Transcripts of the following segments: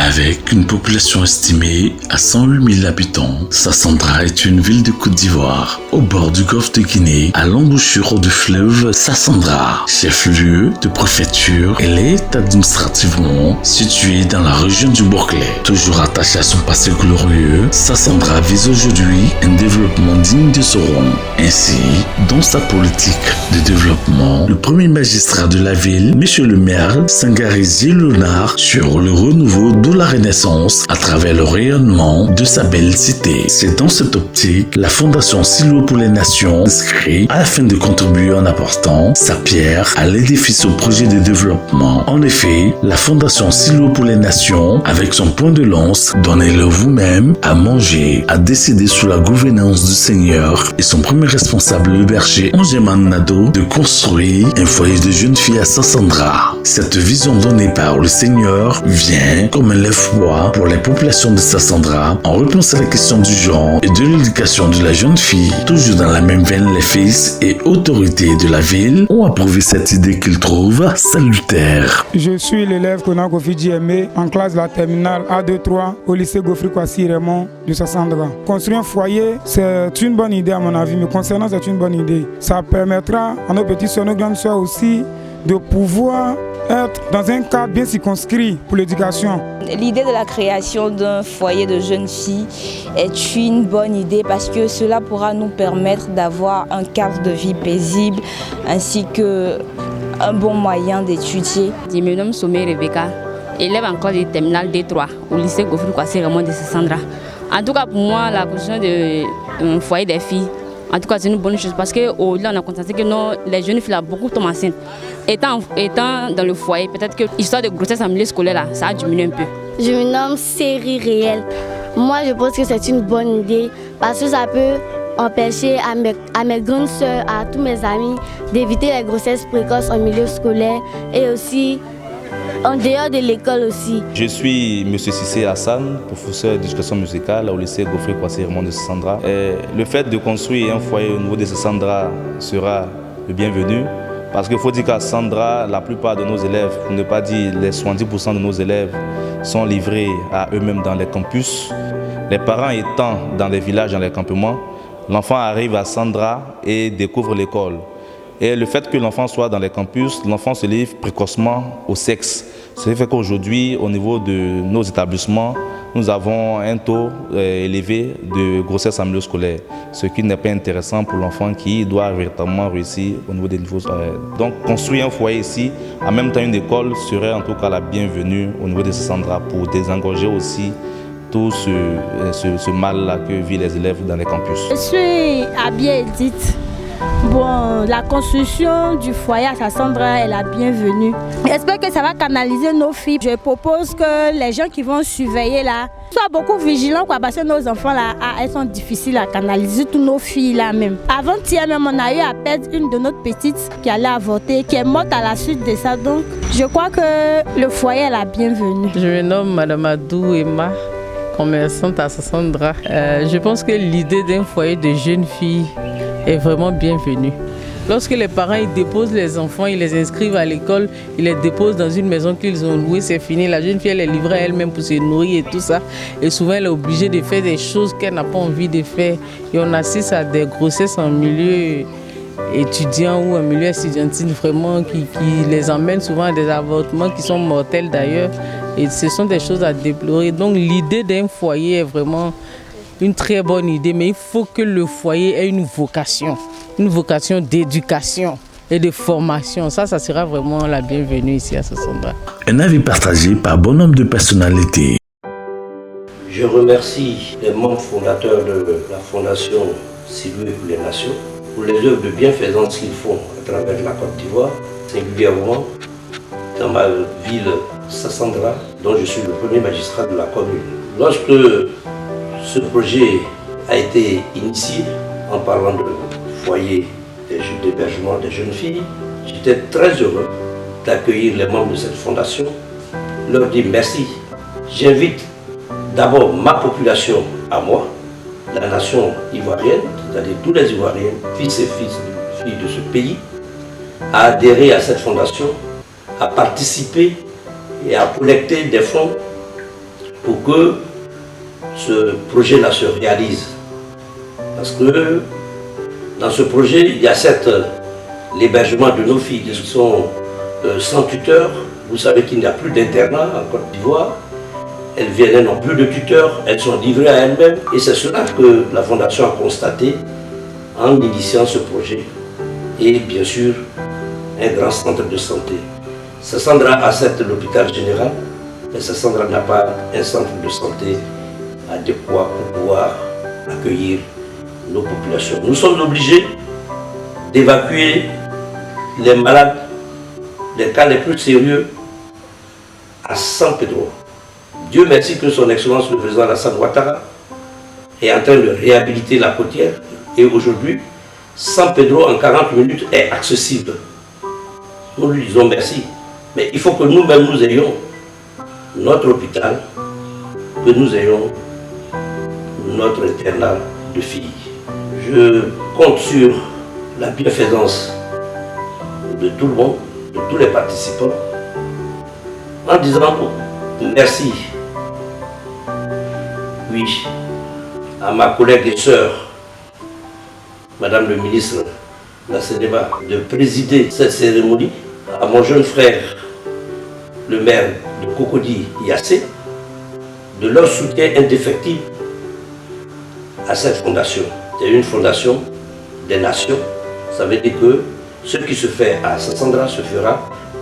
Avec une population estimée à 108 000 habitants, Sassandra est une ville de Côte d'Ivoire, au bord du golfe de Guinée, à l'embouchure du fleuve Sassandra. Chef-lieu de préfecture, elle est administrativement située dans la région du Bordelais. Toujours attachée à son passé glorieux, Sassandra vise aujourd'hui un développement digne de ce nom. Ainsi, dans sa politique de développement, le premier magistrat de la ville, M. le maire, s'engage Léonard sur le renouveau de la Renaissance à travers le rayonnement de sa belle cité. C'est dans cette optique la Fondation Silo pour les Nations inscrit afin de contribuer en apportant sa pierre à l'édifice au projet de développement. En effet, la Fondation Silo pour les Nations, avec son point de lance, donnez-le vous-même à manger, a décidé sous la gouvernance du Seigneur et son premier responsable, le berger Ongeman Nado, de construire un foyer de jeunes filles à Sassandra. Cette vision donnée par le Seigneur vient comme un lève-bois pour les populations de Sassandra en réponse à la question du genre et de l'éducation de la jeune fille. Toujours dans la même veine, les fils et autorités de la ville ont approuvé cette idée qu'ils trouvent salutaire. Je suis l'élève Konan Kofi Djemé en classe de la terminale A2-3 au lycée Godfrey Kwasi Raymond de Sassandra. Construire un foyer, c'est une bonne idée à mon avis, mais concernant c'est une bonne idée. Ça permettra à nos petites soeurs, nos grandes soeurs aussi de pouvoir être dans un cadre bien circonscrit pour l'éducation. L'idée de la création d'un foyer de jeunes filles est une bonne idée parce que cela pourra nous permettre d'avoir un cadre de vie paisible ainsi qu'un bon moyen d'étudier. Je me nomme Somé Rebecca, élève en classe de terminale D3 au lycée Godfrey Kwasi Raymond de Sassandra. En tout cas pour moi, la construction d'un foyer des filles, en tout cas c'est une bonne chose parce qu'au-delà on a constaté que les jeunes filles là, beaucoup tombent enceintes. Étant dans le foyer, peut-être que l'histoire de grossesse en milieu scolaire là, ça a diminué un peu. Je me nomme Série Réelle. Moi je pense que c'est une bonne idée parce que ça peut empêcher à mes grandes soeurs, à tous mes amis d'éviter les grossesses précoces en milieu scolaire et aussi en dehors de l'école aussi. Je suis M. Sissé Hassan, professeur d'éducation musicale au lycée Godfrey Kwasi Raymond de Sassandra. Le fait de construire un foyer au niveau de Sassandra sera le bienvenu. Parce qu'il faut dire qu'à Sassandra, la plupart de nos élèves, pour ne pas dire les 70% de nos élèves, sont livrés à eux-mêmes dans les campus. Les parents étant dans les villages, dans les campements, l'enfant arrive à Sassandra et découvre l'école. Et le fait que l'enfant soit dans les campus, l'enfant se livre précocement au sexe. Ce qui fait qu'aujourd'hui, au niveau de nos établissements, nous avons un taux élevé de grossesse en milieu scolaire, ce qui n'est pas intéressant pour l'enfant qui doit véritablement réussir au niveau des niveaux scolaires. Donc construire un foyer ici, en même temps une école, serait en tout cas la bienvenue au niveau de Sassandra pour désengorger aussi tout ce mal-là que vivent les élèves dans les campus. Je suis Abia Edith. Bon, la construction du foyer à Sassandra est la bienvenue. J'espère que ça va canaliser nos filles. Je propose que les gens qui vont surveiller là soient beaucoup vigilants parce que nos enfants là, elles sont difficiles à canaliser, toutes nos filles là même. Avant-hier même, on a eu à perdre une de nos petites qui allait avorter, qui est morte à la suite de ça. Donc, je crois que le foyer est la bienvenue. Je me nomme Madame Adou Emma. commerçante à Sassandra. Je pense que l'idée d'un foyer de jeunes filles est vraiment bienvenue. Lorsque les parents ils déposent les enfants, ils les inscrivent à l'école, ils les déposent dans une maison qu'ils ont louée, c'est fini. La jeune fille elle est livrée à elle-même pour se nourrir et tout ça. Et souvent elle est obligée de faire des choses qu'elle n'a pas envie de faire. Et on assiste à des grossesses en milieu étudiant ou en milieu estudiantin vraiment qui les emmènent souvent à des avortements qui sont mortels d'ailleurs. Et ce sont des choses à déplorer. Donc l'idée d'un foyer est vraiment une très bonne idée, mais il faut que le foyer ait une vocation d'éducation et de formation. Ça sera vraiment la bienvenue ici à Sassandra. Un avis partagé par bon nombre de personnalités. Je remercie les membres fondateurs de la Fondation Siloué pour les Nations pour les œuvres de bienfaisance qu'ils font à travers la Côte d'Ivoire, singulièrement dans ma ville Sassandra, dont je suis le premier magistrat de la commune. Lorsque ce projet a été initié en parlant de foyer d'hébergement des jeunes filles, j'étais très heureux d'accueillir les membres de cette fondation, leur dire merci. J'invite d'abord ma population à moi, la nation ivoirienne, c'est-à-dire tous les Ivoiriens, fils et filles de ce pays, à adhérer à cette fondation, à participer et à collecter des fonds pour que ce projet-là se réalise. Parce que dans ce projet, il y a certes l'hébergement de nos filles qui sont sans tuteur. Vous savez qu'il n'y a plus d'internat en Côte d'Ivoire. Elles n'ont plus de tuteurs, elles sont livrées à elles-mêmes. Et c'est cela que la Fondation a constaté en initiant ce projet. Et bien sûr, un grand centre de santé. Sassandra a certes l'hôpital général, mais Sassandra n'a pas un centre de santé adéquat pour pouvoir accueillir nos populations. Nous sommes obligés d'évacuer les malades, les cas les plus sérieux, à San Pedro. Dieu merci que son Excellence le président Alassane Ouattara est en train de réhabiliter la côtière et aujourd'hui, San Pedro en 40 minutes est accessible. Nous lui disons merci, mais il faut que nous-mêmes nous ayons notre hôpital, que nous ayons notre internat de filles. Je compte sur la bienfaisance de tout le monde, de tous les participants, en disant merci, oui, à ma collègue et sœur, Madame le ministre la Sénéba, de présider cette cérémonie, à mon jeune frère, le maire de Cocody Yassé, de leur soutien indéfectible à cette fondation. C'est une fondation des nations. Ça veut dire que ce qui se fait à Sassandra se fera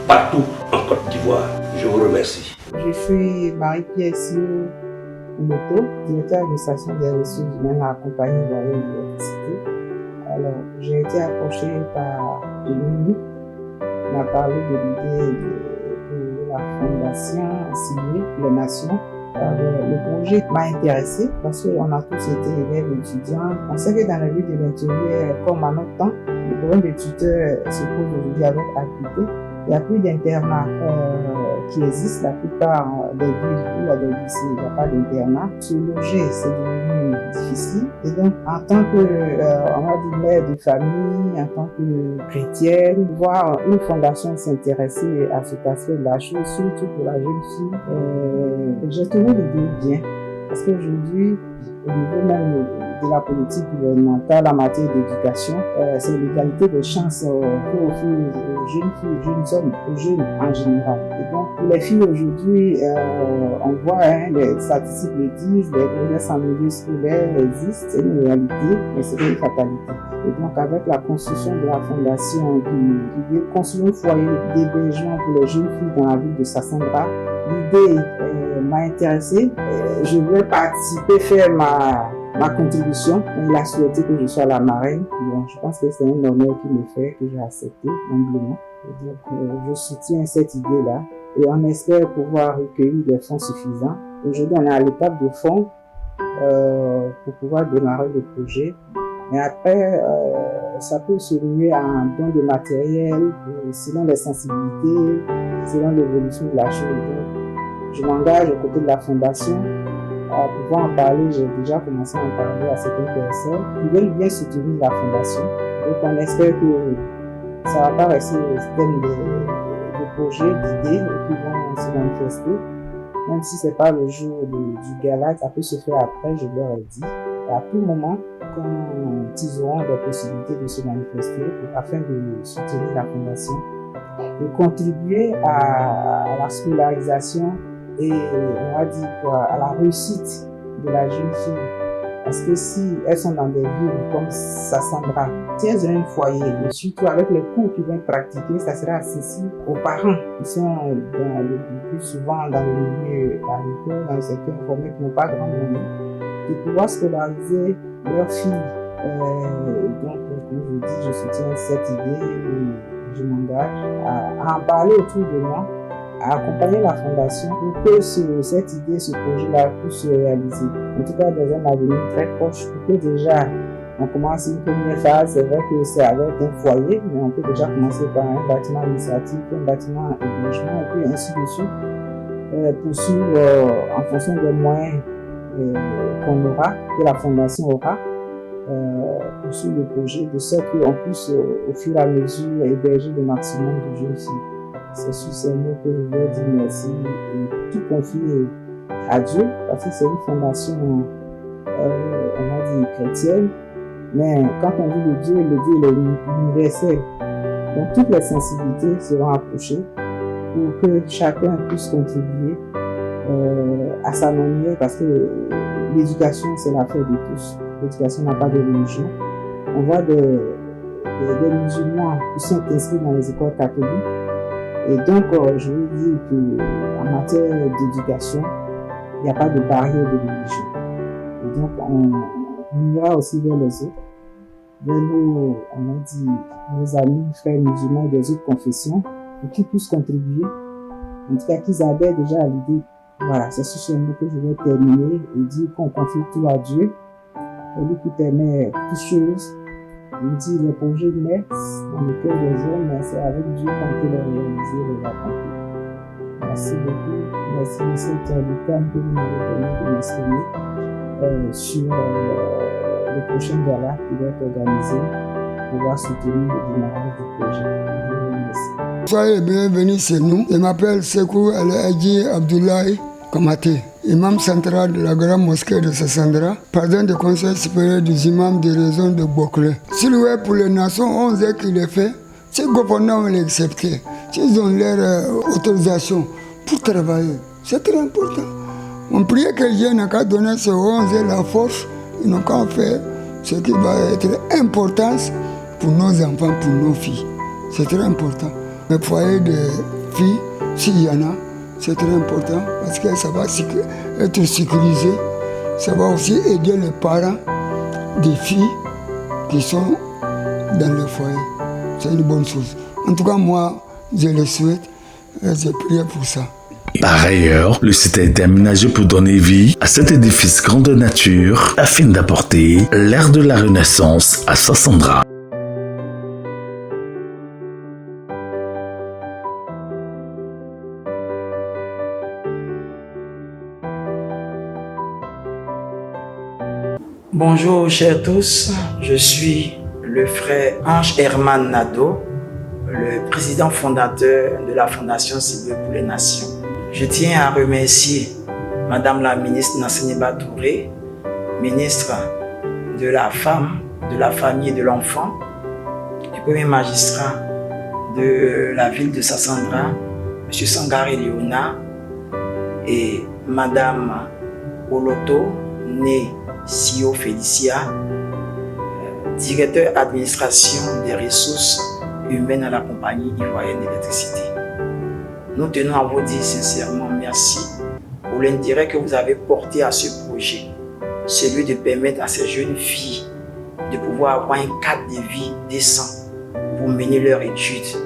partout en Côte d'Ivoire. Je vous remercie. Je suis Marie-Pierre Sio Moto, directeur d'administration des ressources humaines à la compagnie ivoirienne de l'électricité. Alors, j'ai été approchée par l'ONU, qui m'a parlé de l'idée de la fondation Siloué pour les Nations. Le projet m'a intéressé parce qu'on a tous été élèves étudiants. On sait que dans la vie de l'intérieur, comme à notre temps, le problème des tuteurs se pose aujourd'hui avec acuité. Il n'y a plus d'internat qui existent. La plupart des villes où il y a des lycées, il n'y a pas d'internat. Se loger, c'est devenu difficile. Et donc, en tant que, on va dire, mère de famille, en tant que chrétienne, voir une fondation s'intéresser à cet aspect de la chose, surtout pour la jeune fille, j'ai trouvé l'idée bien. Parce qu'aujourd'hui, au niveau même de la politique gouvernementale en matière d'éducation, c'est l'égalité des chances pour offrir aux jeunes filles, aux jeunes hommes, aux jeunes en général. Et donc, pour les filles aujourd'hui, on voit, les statistiques le disent, les grossesses en milieu scolaire existent, c'est une réalité, mais c'est une fatalité. Et donc, avec la construction de la fondation qui veut construire un foyer d'hébergement pour les jeunes filles dans la ville de Sassandra, l'idée m'a intéressée. Je voulais participer, faire ma contribution. Il a souhaité que je sois la marraine. Bon, je pense que c'est un honneur qu'il me fait, que j'ai accepté humblement. Donc, je soutiens cette idée-là et on espère pouvoir recueillir des fonds suffisants. Aujourd'hui, on est à l'étape de fonds pour pouvoir démarrer le projet. Mais après, ça peut se lier à un don de matériel selon les sensibilités, selon l'évolution de la chose. Donc, je m'engage aux côtés de la fondation pouvoir en parler, j'ai déjà commencé à en parler à certaines personnes qui veulent bien soutenir la fondation. Donc on espère que ça ne va pas rester au thème de projets, d'idées qui vont se manifester. Même si ce n'est pas le jour du gala, ça peut se faire après, je leur ai dit. Et à tout moment, quand ils auront des possibilités de se manifester afin de soutenir la fondation, de contribuer à la scolarisation et on va dire à la réussite de la jeune fille. Parce que si elles sont dans des villes comme Sassandra, si elles ont un foyer, et surtout avec les cours qu'ils vont pratiquer, ça sera accessible aux parents qui sont le plus souvent dans le milieu agricole, dans le secteur informel, qui n'ont pas grand moyen, de pouvoir scolariser leurs filles. Donc, comme je vous dis, je soutiens cette idée et je m'engage à en parler autour de moi, à accompagner la fondation pour que cette idée, ce projet-là puisse se réaliser. En tout cas, dans un avenir très proche, pour que déjà on commence une première phase. C'est vrai que c'est avec un foyer, mais on peut déjà commencer par un bâtiment administratif, un bâtiment de logement, et puis ainsi de suite, poursuivre en fonction des moyens qu'on aura, que la fondation aura, poursuivre le projet, de sorte qu'on puisse au fur et à mesure héberger le maximum de jeunes filles. C'est sur ces mots que je veux dire merci et tout confier à Dieu, parce que c'est une fondation, on va dire, chrétienne, mais quand on dit le Dieu il est universel. Donc toutes les sensibilités seront approchées pour que chacun puisse contribuer à sa manière, parce que l'éducation c'est l'affaire de tous. L'éducation n'a pas de religion. On voit des musulmans qui sont inscrits dans les écoles catholiques. Et donc, je veux dire qu'en matière d'éducation, il n'y a pas de barrière de religion. Et donc, on ira aussi vers les autres, vers nos, on a dit, nos amis, frères musulmans des autres confessions, pour qu'ils puissent contribuer, en tout cas qu'ils adhèrent déjà à l'idée. Voilà, c'est sur ce mot que je vais terminer et dire qu'on confie tout à Dieu, et lui qui permet toutes choses. Il dit les projets naissent dans le cœur des hommes, mais c'est avec Dieu qu'on peut les réaliser et les accomplir. Merci beaucoup. Merci de cette lucane que vous m'avez donné de m'exprimer sur le prochain gala qui va être organisé pour pouvoir soutenir le démarrage du projet. Je vous remercie. Soyez bienvenus chez nous. Je m'appelle Sekou El-Hadji Abdoulaye Kamate, imam central de la grande mosquée de Sassandra, président du conseil supérieur des imams des régions de Bouclé. S'il est pour les nations, on sait qu'il est fait. Si le gouvernement l'accepte, s'ils ont leur autorisation pour travailler, c'est très important. On prie que Dieu n'a qu'à donner ce 11 la force, ils n'ont qu'à faire ce qui va être important pour nos enfants, pour nos filles. C'est très important. Le foyer de filles, s'il y en a, c'est très important parce que ça va être sécurisé. Ça va aussi aider les parents des filles qui sont dans le foyer. C'est une bonne chose. En tout cas, moi, je le souhaite et je prie pour ça. Par ailleurs, le site a été aménagé pour donner vie à cet édifice grandeur nature afin d'apporter l'ère de la Renaissance à Sassandra. Bonjour chers tous, je suis le frère Ange Herman Nadeau, le président fondateur de la Fondation Ciblée pour les Nations. Je tiens à remercier Madame la ministre Nassaniba Touré, ministre de la Femme, de la Famille et de l'Enfant, le premier magistrat de la ville de Sassandra, M. Sangare Léona, et Madame Oloto, née Sio Félicia, directeur administration des ressources humaines à la compagnie ivoirienne d'électricité. Nous tenons à vous dire sincèrement merci pour l'intérêt que vous avez porté à ce projet, celui de permettre à ces jeunes filles de pouvoir avoir un cadre de vie décent pour mener leurs études.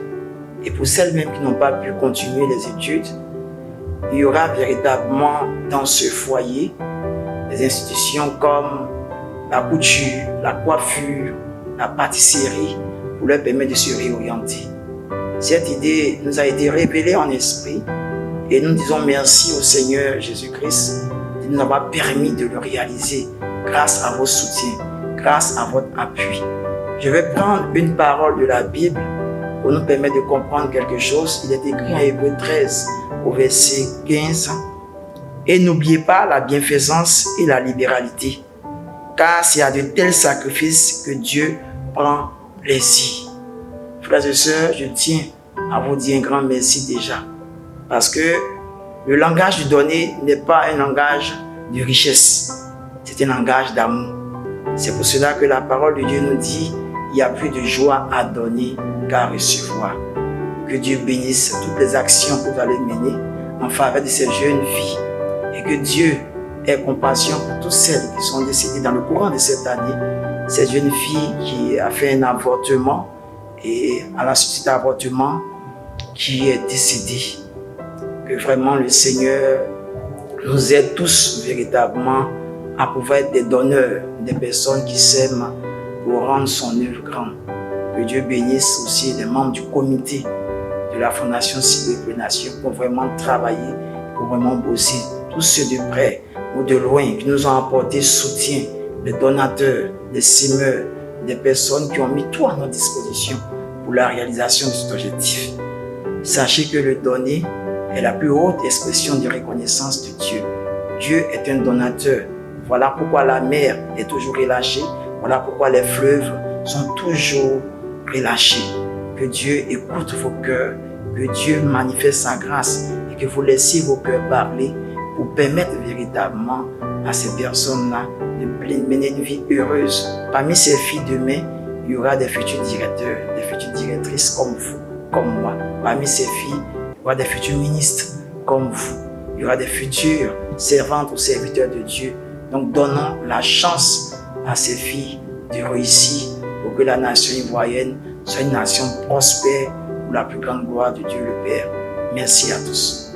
Et pour celles même qui n'ont pas pu continuer les études, il y aura véritablement dans ce foyer des institutions comme la couture, la coiffure, la pâtisserie pour leur permettre de se réorienter. Cette idée nous a été révélée en esprit et nous disons merci au Seigneur Jésus-Christ de nous avoir permis de le réaliser grâce à vos soutiens, grâce à votre appui. Je vais prendre une parole de la Bible pour nous permettre de comprendre quelque chose. Il est écrit en Hébreux 13 au verset 15. Et n'oubliez pas la bienfaisance et la libéralité, car c'est à de tels sacrifices que Dieu prend plaisir. Frères et sœurs, je tiens à vous dire un grand merci déjà, parce que le langage du donner n'est pas un langage de richesse, c'est un langage d'amour. C'est pour cela que la parole de Dieu nous dit, il y a plus de joie à donner qu'à recevoir. Que Dieu bénisse toutes les actions que vous allez mener en faveur de ces jeunes filles, et que Dieu ait compassion pour toutes celles qui sont décédées dans le courant de cette année. Cette jeune fille qui a fait un avortement et à la suite de l'avortement qui est décédée. Que vraiment le Seigneur nous aide tous véritablement à pouvoir être des donneurs, des personnes qui s'aiment pour rendre son œuvre grande. Que Dieu bénisse aussi les membres du comité de la Fondation Ciboué pour les Nations pour vraiment travailler, pour vraiment bosser. Tous ceux de près ou de loin qui nous ont apporté soutien, des donateurs, des semeurs, des personnes qui ont mis tout à notre disposition pour la réalisation de cet objectif. Sachez que le donner est la plus haute expression de reconnaissance de Dieu. Dieu est un donateur. Voilà pourquoi la mer est toujours relâchée. Voilà pourquoi les fleuves sont toujours relâchés. Que Dieu écoute vos cœurs, que Dieu manifeste sa grâce et que vous laissiez vos cœurs parler pour permettre véritablement à ces personnes-là de mener une vie heureuse. Parmi ces filles demain, il y aura des futurs directeurs, des futures directrices comme vous, comme moi. Parmi ces filles, il y aura des futurs ministres comme vous. Il y aura des futures servantes ou serviteurs de Dieu. Donc donnons la chance à ces filles de réussir pour que la nation ivoirienne soit une nation prospère pour la plus grande gloire de Dieu le Père. Merci à tous.